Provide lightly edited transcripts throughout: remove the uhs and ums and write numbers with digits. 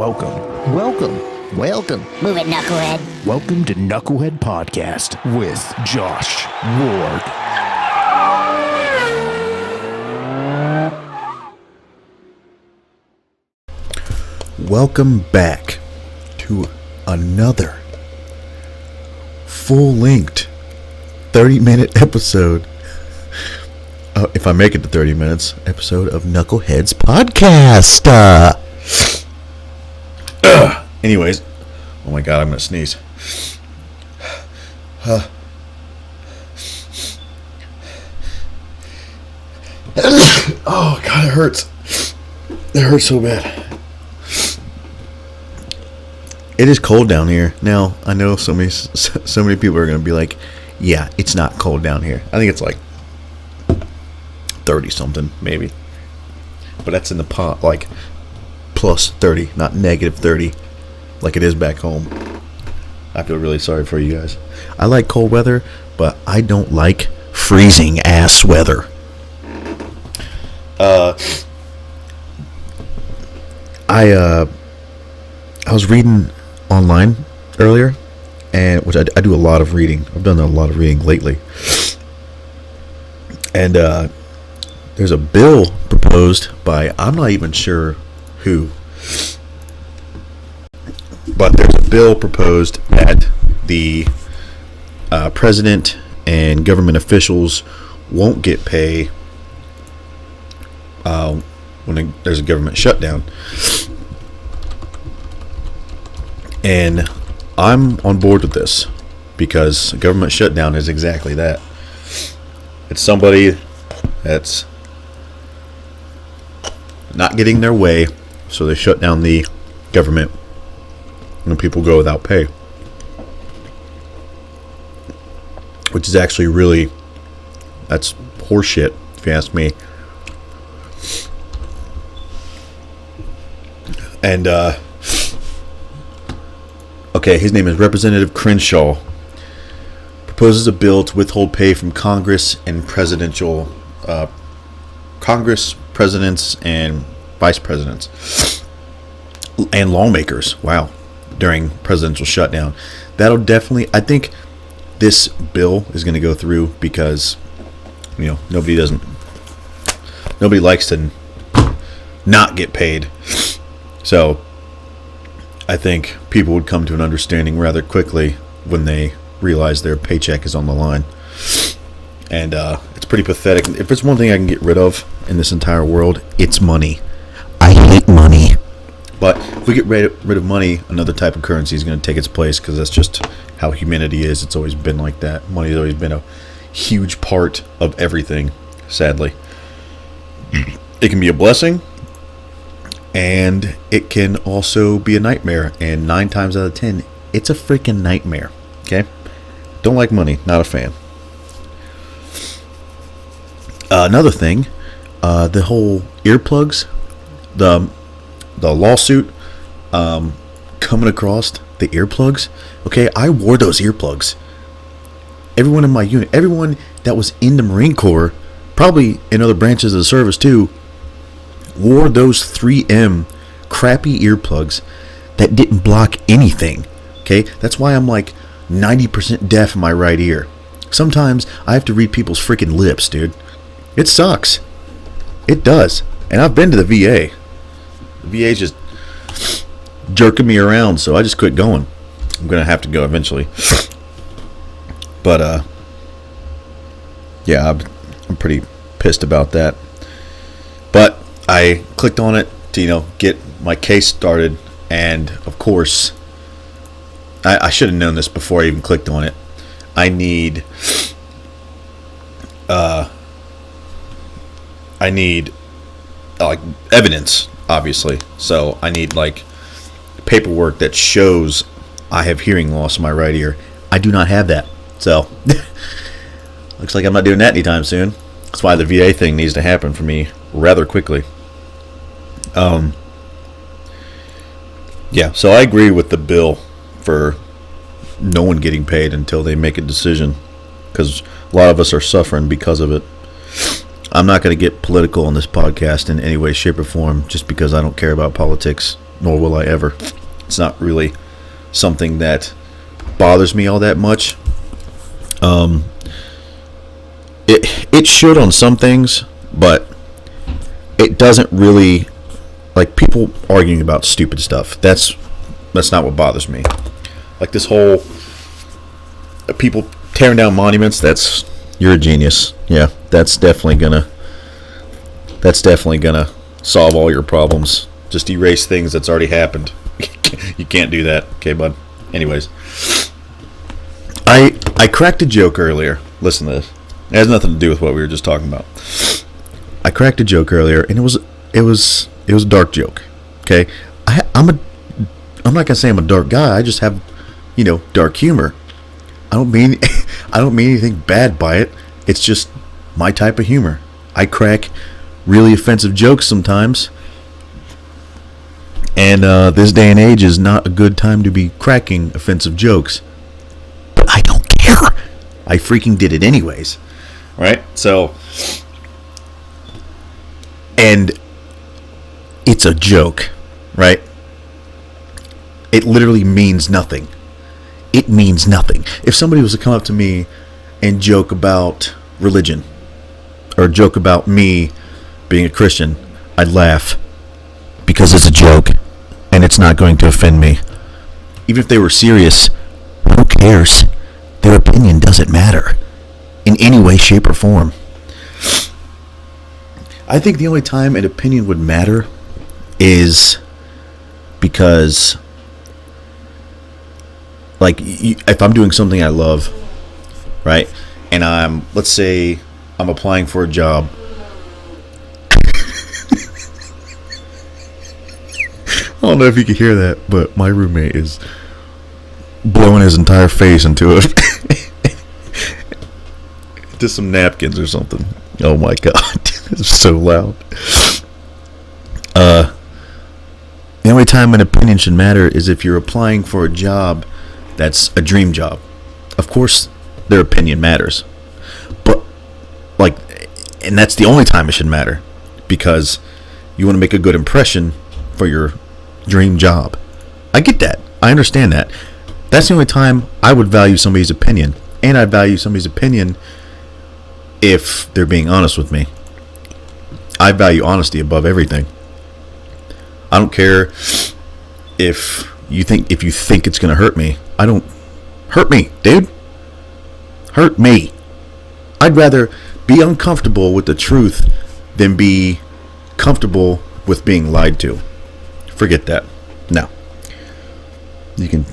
Welcome. Move it, knucklehead. Welcome to Knucklehead Podcast with Josh Ward. Welcome back to another full-length 30-minute episode, if I make it to 30 minutes, episode of Knucklehead's Podcast. Anyways, oh my god, I'm gonna sneeze. Oh god, it hurts. It hurts so bad. It is cold down here. Now, I know so many people are gonna be like, yeah, it's not cold down here. I think it's like 30 something, maybe. But that's in the pot, like plus 30, not negative 30, like it is back home. I feel really sorry for you guys. I like cold weather, but I don't like freezing ass weather. I was reading online earlier, and which I do a lot of reading. I've done a lot of reading lately. And there's a bill proposed by, I'm not even sure who, but there's a bill proposed that the president and government officials won't get pay when there's a government shutdown. And I'm on board with this because a government shutdown is exactly that. It's somebody that's not getting their way, so they shut down the government and people go without pay, which is actually really, that's horseshit if you ask me. And okay, his name is Representative Crenshaw. Proposes a bill to withhold pay from Congress, presidents, and vice presidents, and lawmakers. Wow, during presidential shutdown. That'll definitely, I think this bill is going to go through because, you know, nobody likes to not get paid. So I think people would come to an understanding rather quickly when they realize their paycheck is on the line. And it's pretty pathetic. If there's one thing I can get rid of in this entire world, it's money. I hate money. But if we get rid of money, another type of currency is going to take its place, because that's just how humanity is. It's always been like that. Money's always been a huge part of everything, sadly. It can be a blessing, and it can also be a nightmare. And 9 times out of 10, it's a freaking nightmare. Okay? Don't like money. Not a fan. Another thing, the whole earplugs, the lawsuit coming across the earplugs. Okay, I wore those earplugs. Everyone in my unit, everyone that was in the Marine Corps, probably in other branches of the service too, wore those 3M crappy earplugs that didn't block anything. Okay, that's why I'm like 90% deaf in my right ear. Sometimes I have to read people's freaking lips, dude. It sucks. It does. And I've been to the VA. The VA's just jerking me around, so I just quit going. I'm gonna have to go eventually. But yeah, I'm pretty pissed about that. But I clicked on it to, you know, get my case started, and of course, I should have known this before I even clicked on it. I need like evidence, obviously. So I need like paperwork that shows I have hearing loss in my right ear. I do not have that. So looks like I'm not doing that anytime soon. That's why the VA thing needs to happen for me rather quickly. Yeah, so I agree with the bill for no one getting paid until they make a decision, because a lot of us are suffering because of it. I'm not going to get political on this podcast in any way, shape, or form just because I don't care about politics. nor will I ever. It's not really something that bothers me all that much. It should on some things, but it doesn't really, like, people arguing about stupid stuff. That's not what bothers me. Like this whole people tearing down monuments. You're a genius. Yeah, that's definitely gonna solve all your problems. Just erase things that's already happened. You can't do that, okay, bud? Anyways, I cracked a joke earlier. Listen to this. It has nothing to do with what we were just talking about. I cracked a joke earlier, and it was a dark joke. Okay, I'm not gonna say I'm a dark guy. I just have, dark humor. I don't mean anything bad by it. It's just my type of humor. I crack really offensive jokes sometimes, and this day and age is not a good time to be cracking offensive jokes. But I don't care. I freaking did it anyways, right? So, and it's a joke, right? It literally means nothing. It means nothing. If somebody was to come up to me and joke about religion, or joke about me being a Christian, I'd laugh because it's a joke and it's not going to offend me. Even if they were serious, who cares? Their opinion doesn't matter in any way, shape, or form. I think the only time an opinion would matter is because, like, if I'm doing something I love, right, and let's say I'm applying for a job. I don't know if you can hear that, but my roommate is blowing his entire face into some napkins or something. Oh my god, it's so loud. The only time an opinion should matter is if you're applying for a job that's a dream job. Of course, their opinion matters, but and that's the only time it should matter, because you want to make a good impression for your dream job. I get that. I understand that. That's the only time I would value somebody's opinion, and I'd value somebody's opinion if they're being honest with me. I value honesty above everything. I don't care if you think it's going to hurt me. I don't. Hurt me, dude. Hurt me. I'd rather be uncomfortable with the truth than be comfortable with being lied to. Forget that. No. You can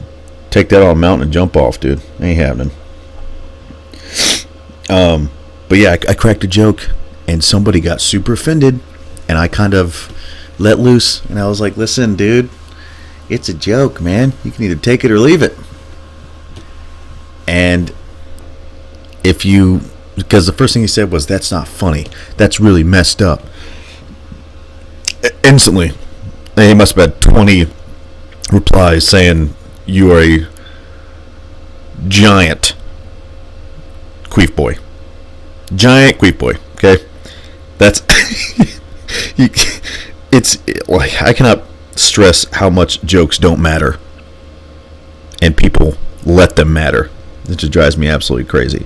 take that on a mountain and jump off, dude. Ain't happening. But yeah, I cracked a joke and somebody got super offended, and I kind of let loose, and I was like, listen, dude, it's a joke, man. You can either take it or leave it. And because the first thing he said was, that's not funny. That's really messed up. Instantly, he must have had 20 replies saying, you are a giant queef boy. Giant queef boy, okay? That's... it's like, I cannot stress how much jokes don't matter, and people let them matter. It just drives me absolutely crazy.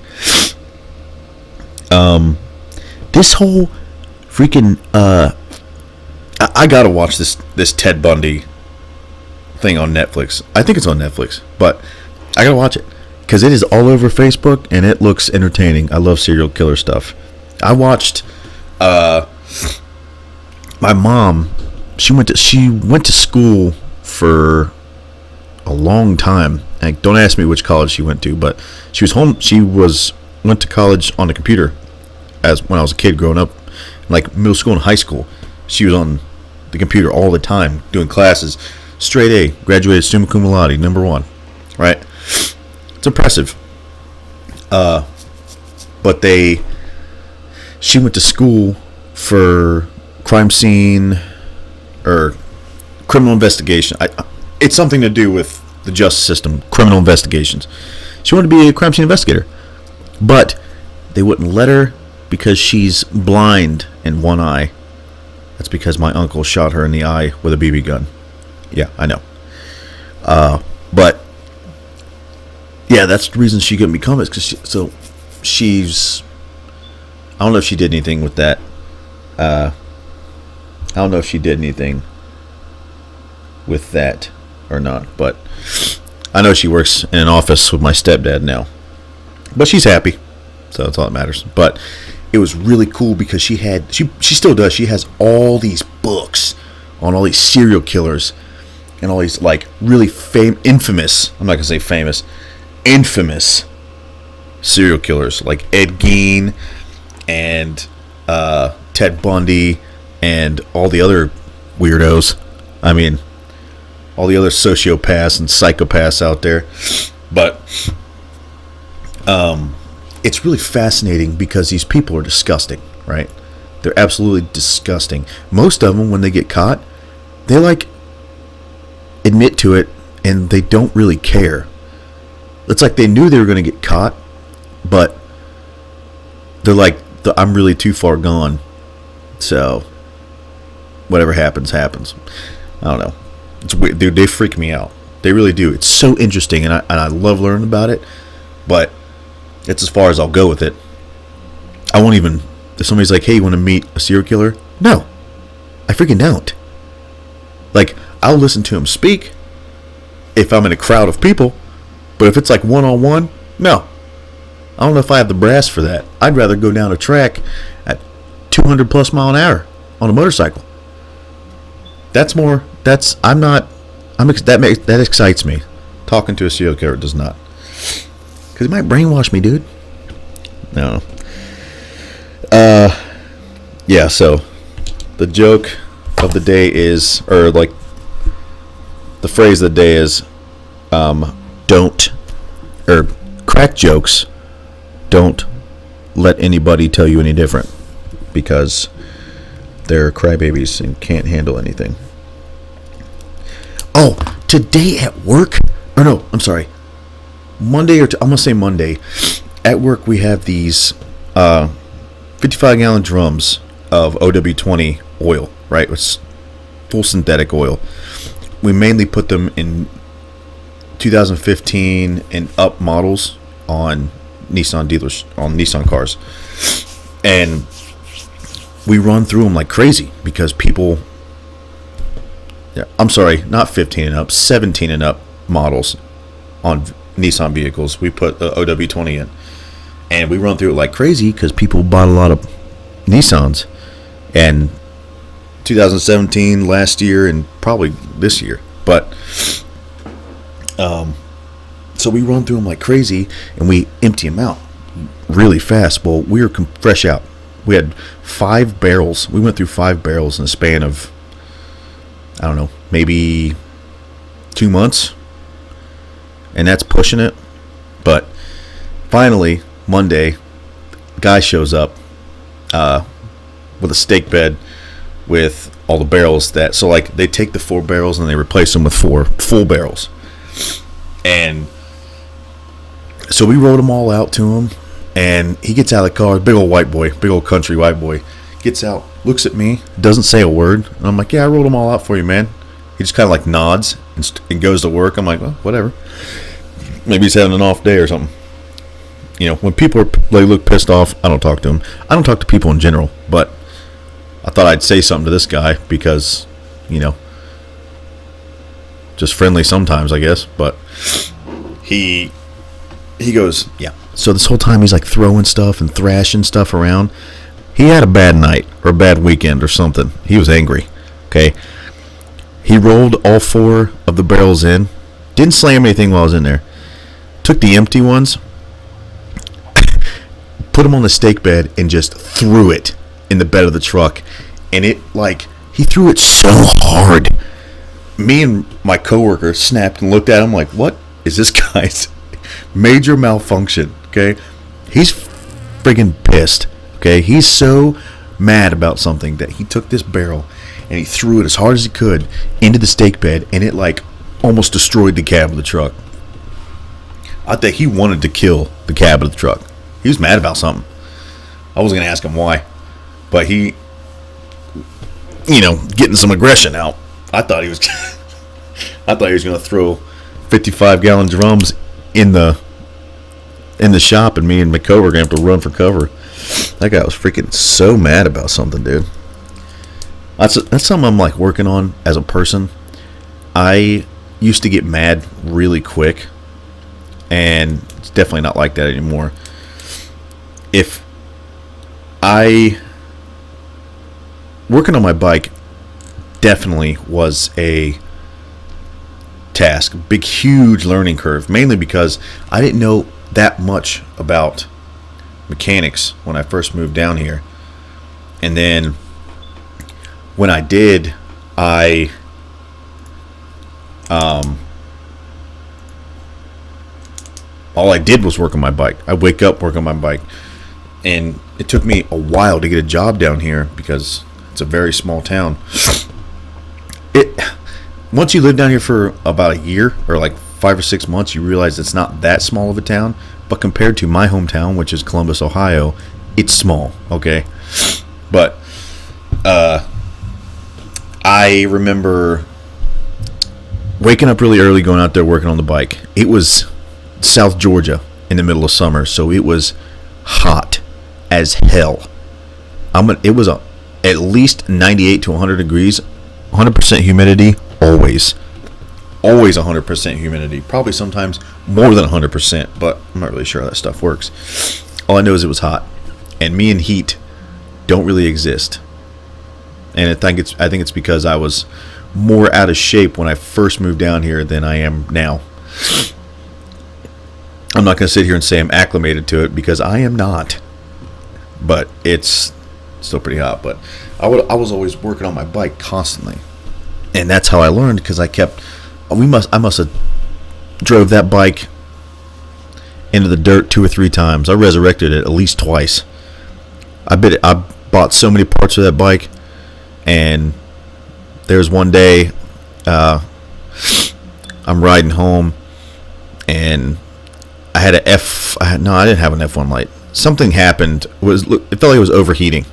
This whole freaking I gotta watch this Ted Bundy thing on Netflix. I think it's on Netflix, but I gotta watch it because it is all over Facebook and it looks entertaining. I love serial killer stuff. I watched my mom. She went to school for a long time. And don't ask me which college she went to, but she was home. She went to college on the computer when I was a kid growing up, like middle school and high school. She was on the computer all the time doing classes. Straight A, graduated summa cum laude, #1, right? It's impressive. But she went to school for crime scene or criminal investigation. It's something to do with the justice system, criminal investigations. She wanted to be a crime scene investigator, but they wouldn't let her because she's blind in one eye. That's because my uncle shot her in the eye with a BB gun. Yeah, I know. But yeah, that's the reason she couldn't become it. Because she's. I don't know if she did anything with that. I don't know if she did anything with that or not, but I know she works in an office with my stepdad now. But she's happy, so that's all that matters. But it was really cool because she still does. She has all these books on all these serial killers and all these like really infamous. I'm not gonna say famous, infamous serial killers like Ed Gein and Ted Bundy and all the other weirdos. I mean, all the other sociopaths and psychopaths out there. But it's really fascinating because these people are disgusting, right? They're absolutely disgusting. Most of them, when they get caught, they like admit to it and they don't really care. It's like they knew they were going to get caught, but they're like, I'm really too far gone. So whatever happens, happens. I don't know. It's weird, dude. They freak me out. They really do. It's so interesting, and I love learning about it. But it's as far as I'll go with it. I won't even. If somebody's like, "Hey, you want to meet a serial killer?" No, I freaking don't. Like, I'll listen to him speak if I'm in a crowd of people, but if it's like one-on-one, no. I don't know if I have the brass for that. I'd rather go down a track at 200 plus mile an hour on a motorcycle. That excites me. Talking to a serial killer does not. Because it might brainwash me, dude. No. Yeah, so the joke of the day is, or like the phrase of the day is, crack jokes. Don't let anybody tell you any different, because they're crybabies and can't handle anything. Oh, today at work, or no, I'm sorry, Monday, I'm going to say Monday, at work we have these 55-gallon drums of OW20 oil, right? It's full synthetic oil. We mainly put them in 2015 and up models on Nissan dealers, on Nissan cars, and we run through them like crazy because people, I'm sorry, not 15 and up, 17 and up models on Nissan vehicles, we put the OW20 in, and we run through it like crazy because people bought a lot of Nissans, and 2017, last year, and probably this year, but so we run through them like crazy, and we empty them out really fast. Well, we were fresh out. We had 5 barrels. We went through 5 barrels in a span of, I don't know, maybe 2 months. And that's pushing it. But finally, Monday, guy shows up with a stake bed with all the barrels that, so like they take the 4 barrels and they replace them with 4 full barrels. And so we wrote them all out to him, and he gets out of the car, big old white boy, big old country white boy, gets out, looks at me, doesn't say a word, and I'm like, yeah, I wrote them all out for you, man. He just kind of like nods and goes to work. I'm like, well, whatever. Maybe he's having an off day or something. You know, when people look pissed off, I don't talk to them. I don't talk to people in general, but I thought I'd say something to this guy because, you know, just friendly sometimes, I guess. But he goes, yeah. So this whole time he's like throwing stuff and thrashing stuff around. He had a bad night or a bad weekend or something. He was angry. Okay. He rolled all 4 of the barrels in. Didn't slam anything while I was in there. Took the empty ones, put them on the stake bed, and just threw it in the bed of the truck. And it, like, he threw it so hard. Me and my coworker snapped and looked at him like, what is this guy's major malfunction? Okay. He's friggin' pissed. Okay. He's so mad about something that he took this barrel and he threw it as hard as he could into the stake bed, and it like almost destroyed the cab of the truck. I think he wanted to kill the cab of the truck. He was mad about something. I wasn't going to ask him why, but he, you know, getting some aggression out. I thought he was I thought he was going to throw 55-gallon drums in the shop, and me and McCo were going to have to run for cover. That guy was freaking so mad about something, dude. That's something I'm like working on as a person. I used to get mad really quick, and it's definitely not like that anymore. If I working on my bike definitely was a task, big huge learning curve, mainly because I didn't know that much about mechanics when I first moved down here. And then when I did, all I did was work on my bike. I wake up, work on my bike. And it took me a while to get a job down here because it's a very small town. Once you live down here for about a year or like 5 or 6 months, you realize it's not that small of a town. But compared to my hometown, which is Columbus, Ohio, it's small, okay? But I remember waking up really early, going out there working on the bike. It was South Georgia in the middle of summer, so it was hot as hell. It was at least 98 to 100 degrees, 100% humidity, always 100% humidity. Probably sometimes more than 100%, but I'm not really sure how that stuff works. All I know is it was hot, and me and heat don't really exist. And I think it's because I was more out of shape when I first moved down here than I am now. I'm not going to sit here and say I'm acclimated to it because I am not. But it's still pretty hot. But I was always working on my bike constantly, and that's how I learned, because I must have drove that bike into the dirt 2 or 3 times. I resurrected it at least twice. I bought so many parts of that bike, and there's one day I'm riding home, and I didn't have an F1 light. Something happened. It felt like it was overheating.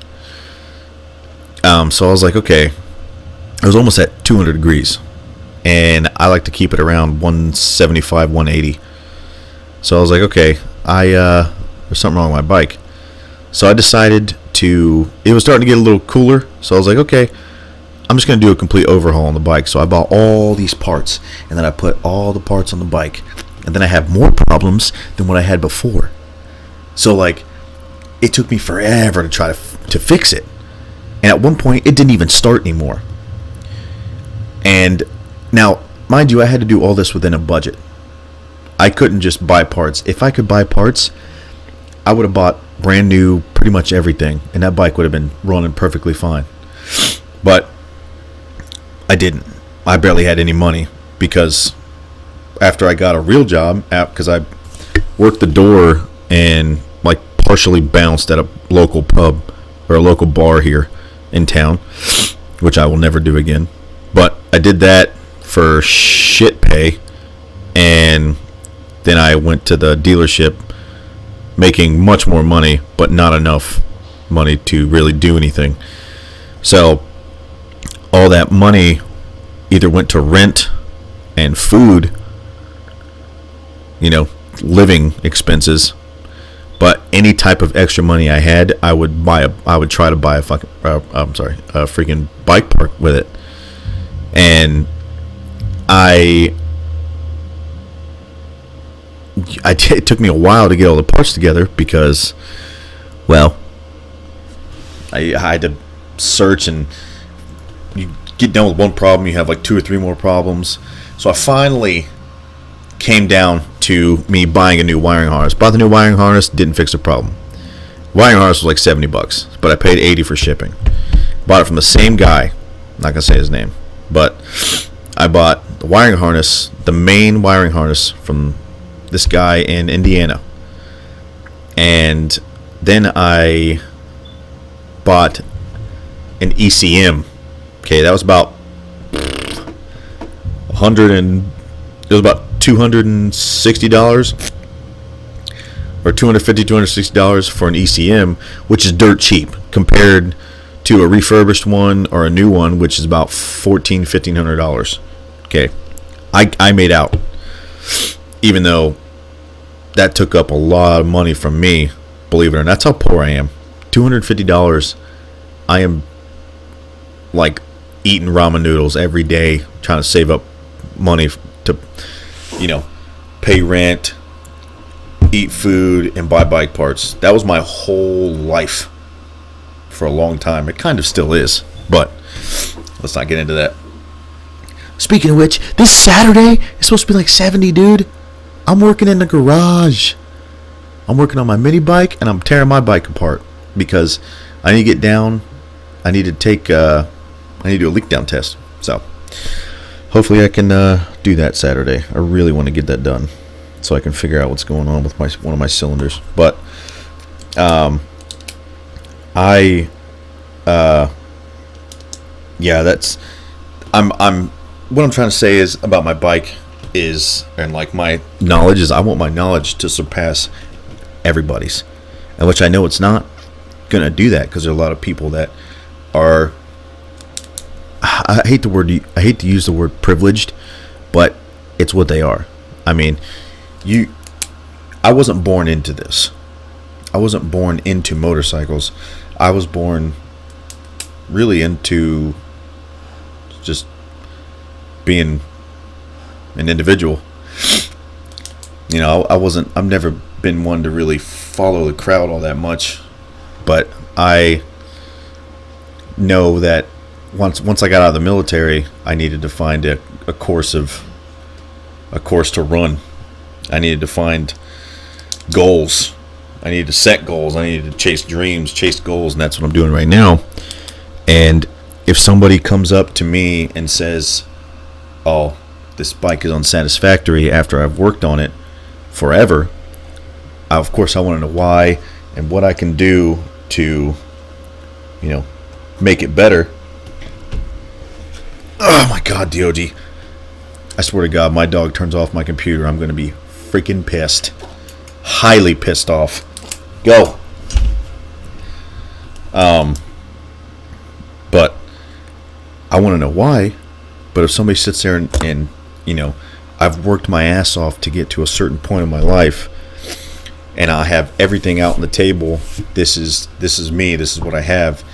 So I was like, okay. It was almost at 200 degrees, and I like to keep it around 175, 180. So I was like, okay, there's something wrong with my bike. So I decided it was starting to get a little cooler. So I was like, okay, I'm just going to do a complete overhaul on the bike. So I bought all these parts, and then I put all the parts on the bike, and then I have more problems than what I had before. So like, it took me forever to try to fix it. And at one point, it didn't even start anymore. And now, mind you, I had to do all this within a budget. I couldn't just buy parts. If I could buy parts, I would have bought brand new pretty much everything, and that bike would have been running perfectly fine. But I didn't. I barely had any money, because after I got a real job, because I worked the door and like partially bounced at a local pub or a local bar here in town, which I will never do again. But I did that for shit pay, and then I went to the dealership making much more money, but not enough money to really do anything. So all that money either went to rent and food, living expenses. But any type of extra money I had, I would try to buy a freaking bike park with it. And it took me a while to get all the parts together because, well, I had to search, and you get done with one problem, you have like 2 or 3 more problems. So I finally came down to me buying a new wiring harness. Bought the new wiring harness, didn't fix the problem. Wiring harness was like $70, but I paid $80 for shipping. Bought it from the same guy. I'm not gonna say his name, but I bought the wiring harness, the main wiring harness, from this guy in Indiana. And then I bought an ECM. Okay, that was about $260 or $260 for an ECM, which is dirt cheap compared to a refurbished one or a new one, which is about $1,400-$1,500. Okay, I made out, even though that took up a lot of money from me. Believe it or not, that's how poor I am. $250. I am like eating ramen noodles every day, trying to save up money to, pay rent, eat food, and buy bike parts. That was my whole life for a long time. It kind of still is, but let's not get into that. Speaking of which, this Saturday is supposed to be like 70, dude. I'm working in the garage. I'm working on my mini bike, and I'm tearing my bike apart because I need to get down. I need to do a leak down test. So hopefully I can do that Saturday. I really want to get that done so I can figure out what's going on with one of my cylinders. But what I'm trying to say is about my bike is, and like my knowledge is, I want my knowledge to surpass everybody's, and which I know it's not gonna do that because there are a lot of people that are, I hate to use the word privileged, but it's what they are. I mean, I wasn't born into this. I wasn't born into motorcycles. I was born really into just being an individual. I've never been one to really follow the crowd all that much, but I know that once I got out of the military, I needed to find a course to run. I needed to find goals. I needed to set goals. I needed to chase dreams, chase goals, and that's what I'm doing right now. And if somebody comes up to me and says, "Oh, this bike is unsatisfactory," after I've worked on it forever, of course I want to know why and what I can do to, make it better. Oh my God, DOG. I swear to God, my dog turns off my computer, I'm going to be freaking pissed. Highly pissed off. Go. But I want to know why. But if somebody sits there and I've worked my ass off to get to a certain point in my life, and I have everything out on the table, this is me, this is what I have,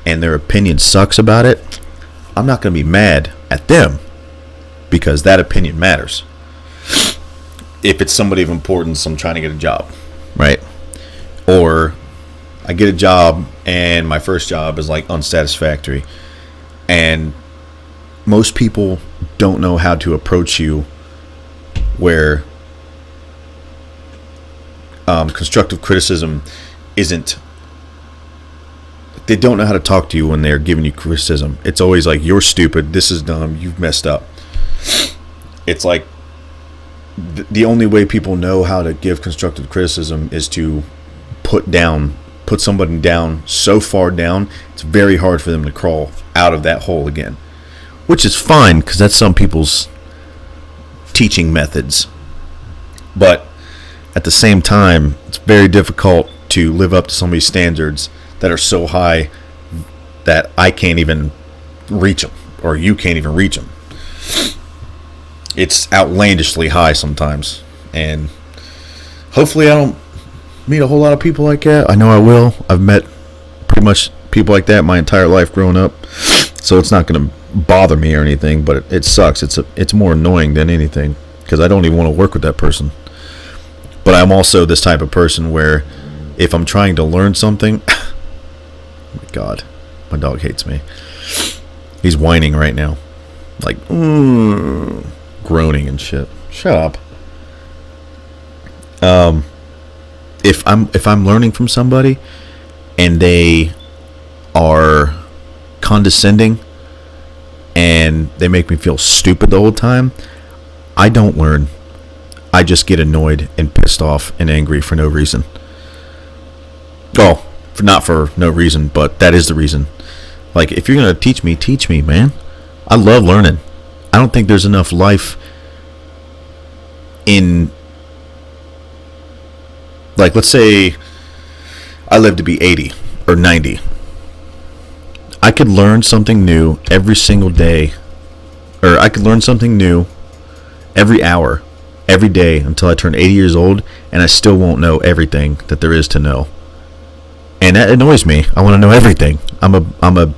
and their opinion sucks about it, I'm not going to be mad at them because that opinion matters. If it's somebody of importance, I'm trying to get a job, right? Or I get a job and my first job is like unsatisfactory, and most people don't know how to approach you where constructive criticism isn't. They don't know how to talk to you when they're giving you criticism. It's always like, "You're stupid, this is dumb, you've messed up." It's like the only way people know how to give constructive criticism is to put somebody down so far down, it's very hard for them to crawl out of that hole again. Which is fine, because that's some people's teaching methods. But at the same time, it's very difficult to live up to somebody's standards that are so high that I can't even reach them, or you can't even reach them. It's outlandishly high sometimes, and hopefully I don't meet a whole lot of people like that. I know I will. I've met pretty much people like that my entire life growing up, so it's not going to bother me or anything, but it sucks. It's more annoying than anything, because I don't even want to work with that person. But I'm also this type of person where if I'm trying to learn something, oh my God, my dog hates me. He's whining right now, like groaning and shit. Shut up. If I'm learning from somebody and they are condescending and they make me feel stupid the whole time, I don't learn. I just get annoyed and pissed off and angry for no reason. Well, not for no reason, but that is the reason. Like, if you're going to teach me, man. I love learning. I don't think there's enough life in, like, let's say I live to be 80 or 90. I could learn something new every single day, or I could learn something new every hour, every day until I turn 80 years old, and I still won't know everything that there is to know. And that annoys me. I want to know everything. I'm a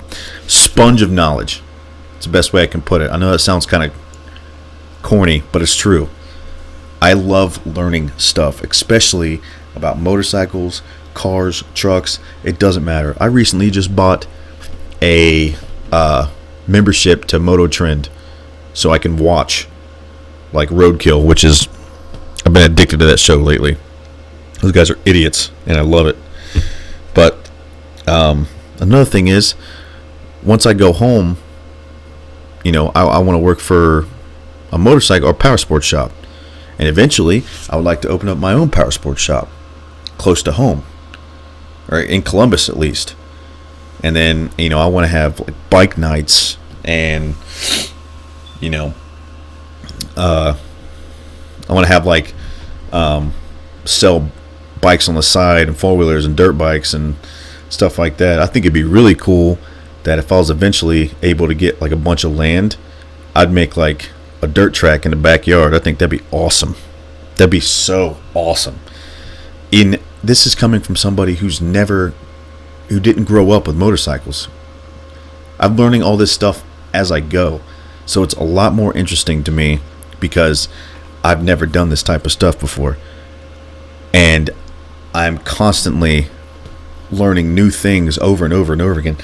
sponge of knowledge. It's the best way I can put it. I know that sounds kind of corny, but it's true. I love learning stuff, especially about motorcycles, cars, trucks. It doesn't matter. I recently just bought a membership to Moto Trend so I can watch like Roadkill, which is, I've been addicted to that show lately. Those guys are idiots, and I love it. But another thing is, once I go home, I want to work for a motorcycle or power sports shop. And eventually, I would like to open up my own power sports shop close to home, or in Columbus at least. And then, I want to have like bike nights and, I want to have like sell bikes on the side and four-wheelers and dirt bikes and stuff like that. I think it'd be really cool that if I was eventually able to get like a bunch of land, I'd make like a dirt track in the backyard. I think that'd be awesome. That'd be so awesome. This is coming from somebody who didn't grow up with motorcycles. I'm learning all this stuff as I go, so it's a lot more interesting to me because I've never done this type of stuff before, and I'm constantly learning new things over and over and over again.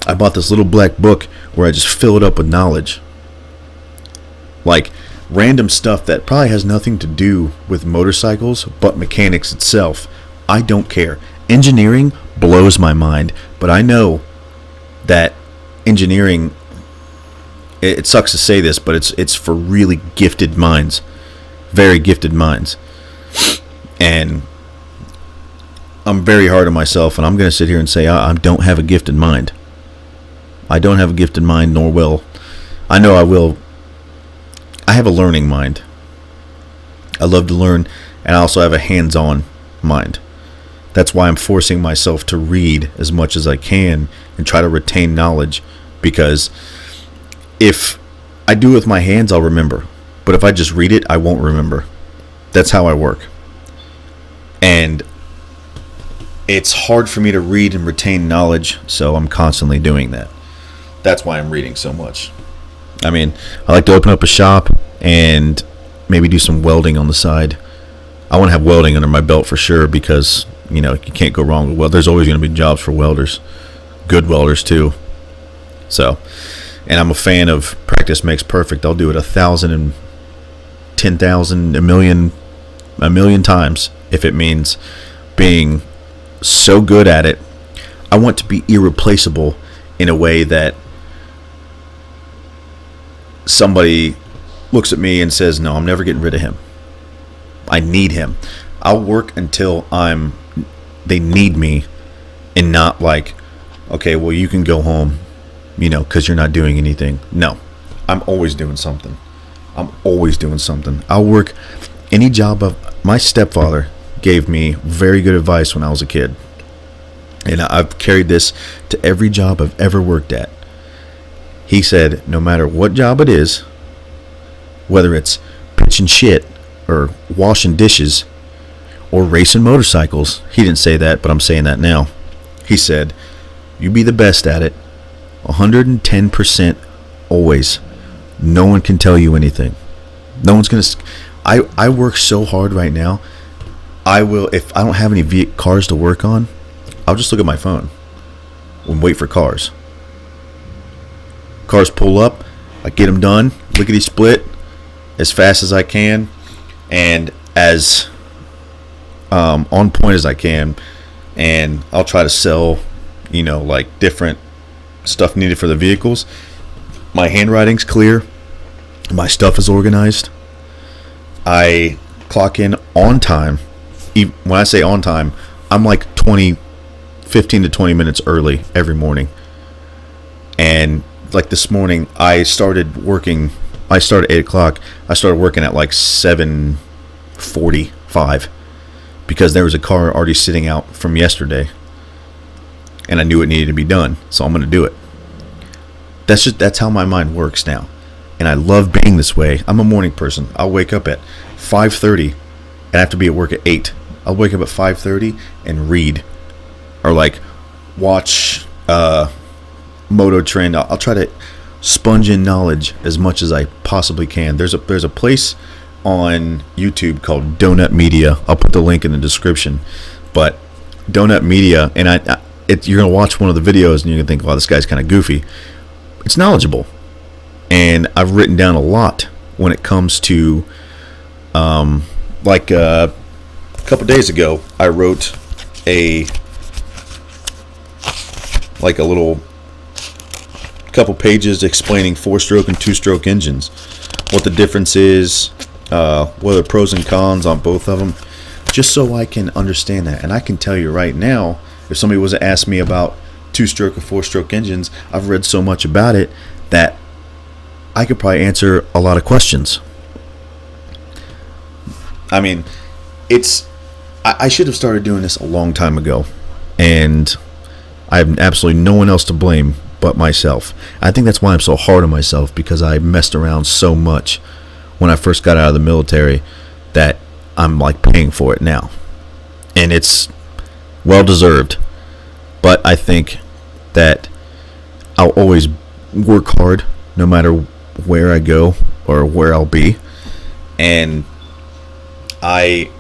I bought this little black book where I just fill it up with knowledge, like random stuff that probably has nothing to do with motorcycles but mechanics itself. I don't care. Engineering blows my mind, but I know that engineering, it sucks to say this, but it's for really gifted minds, very gifted minds. And I'm very hard on myself, and I'm going to sit here and say I don't have a gifted mind. I don't have a gifted mind, nor will. I know I will. I have a learning mind. I love to learn, and I also have a hands-on mind. That's why I'm forcing myself to read as much as I can and try to retain knowledge, because if I do it with my hands, I'll remember. But if I just read it, I won't remember. That's how I work. And it's hard for me to read and retain knowledge, so I'm constantly doing that. That's why I'm reading so much. I mean, I like to open up a shop and maybe do some welding on the side. I want to have welding under my belt for sure, because you can't go wrong with weld. There's always going to be jobs for welders, good welders too. So, and I'm a fan of practice makes perfect. I'll do it 1,000 and 10,000, a million times if it means being so good at it. I want to be irreplaceable in a way that somebody looks at me and says, no, I'm never getting rid of him. I need him. I'll work until they need me, and not like, okay, well, you can go home, because you're not doing anything. No, I'm always doing something. I'll work any job my stepfather gave me very good advice when I was a kid. And I've carried this to every job I've ever worked at. He said, no matter what job it is, whether it's pitching shit or washing dishes or racing motorcycles, he didn't say that, but I'm saying that now. He said, you be the best at it, 110% always. No one can tell you anything. No one's going to... I work so hard right now. I will, if I don't have any cars to work on, I'll just look at my phone and wait for cars. Cars pull up, I get them done, lickety split, as fast as I can, and as on point as I can, and I'll try to sell, like different stuff needed for the vehicles. My handwriting's clear, my stuff is organized. I clock in on time. When I say on time, I'm like 15 to 20 minutes early every morning. And like this morning, I started at 8 o'clock. I started working at like 7:45 because there was a car already sitting out from yesterday, and I knew it needed to be done, so I'm going to do it. That's how my mind works now. and I love being this way. I'm a morning person. I'll wake up at 5:30 and I have to be at work at 8. I'll wake up at 5:30 and read, or like watch Moto Trend. I'll try to sponge in knowledge as much as I possibly can. There's a place on YouTube called Donut Media. I'll put the link in the description. But Donut Media, and you're gonna watch one of the videos and you're gonna think, "Wow, this guy's kind of goofy." It's knowledgeable, and I've written down a lot when it comes to, like a couple days ago, I wrote a little couple pages explaining 4-stroke and 2-stroke engines, what the difference is, what are the pros and cons on both of them, just so I can understand that. And I can tell you right now, if somebody was to ask me about 2-stroke or 4-stroke engines, I've read so much about it that I could probably answer a lot of questions. I mean, I should have started doing this a long time ago, and I have absolutely no one else to blame but myself. I think that's why I'm so hard on myself, because I messed around so much when I first got out of the military that I'm like paying for it now, and it's well deserved. But I think that I'll always work hard no matter where I go or where I'll be, and I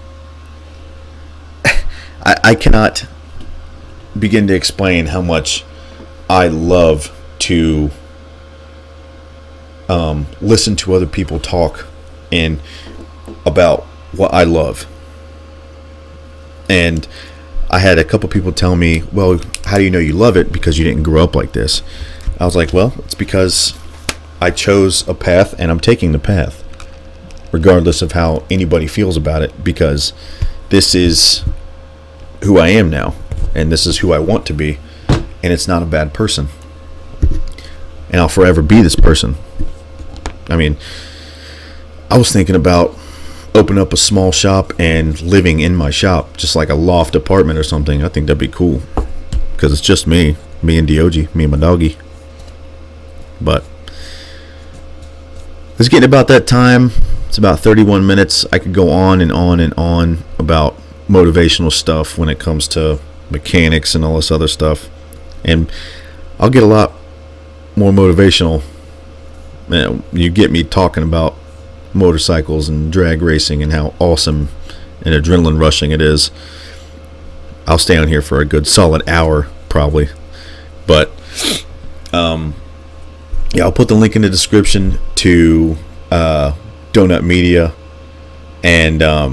cannot begin to explain how much I love to listen to other people talk and about what I love. And I had a couple people tell me, "Well, how do you know you love it? Because you didn't grow up like this." I was like, "Well, it's because I chose a path and I'm taking the path, regardless of how anybody feels about it, because this is who I am now, and this is who I want to be, and it's not a bad person, and I'll forever be this person." I mean, I was thinking about opening up a small shop and living in my shop, just like a loft apartment or something. I think that'd be cool, because it's just me and Diogi, me and my doggy. But it's getting about that time. It's about 31 minutes. I could go on and on and on about motivational stuff when it comes to mechanics and all this other stuff, and I'll get a lot more motivational. You get me talking about motorcycles and drag racing and how awesome and adrenaline rushing it is. I'll stay on here for a good solid hour probably, but yeah, I'll put the link in the description to Donut Media, and I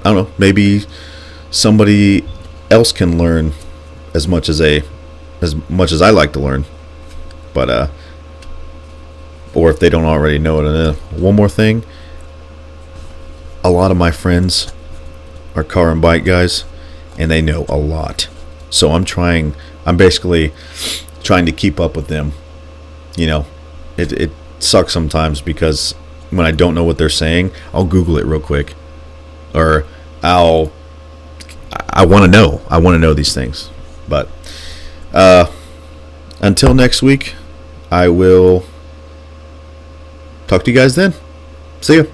don't know, maybe somebody else can learn as much as I like to learn, but or if they don't already know it. And one more thing, a lot of my friends are car and bike guys, and they know a lot, so I'm basically trying to keep up with them. You know, it sucks sometimes, because when I don't know what they're saying, I'll Google it real quick, or I want to know these things. But until next week, I will talk to you guys then. See ya.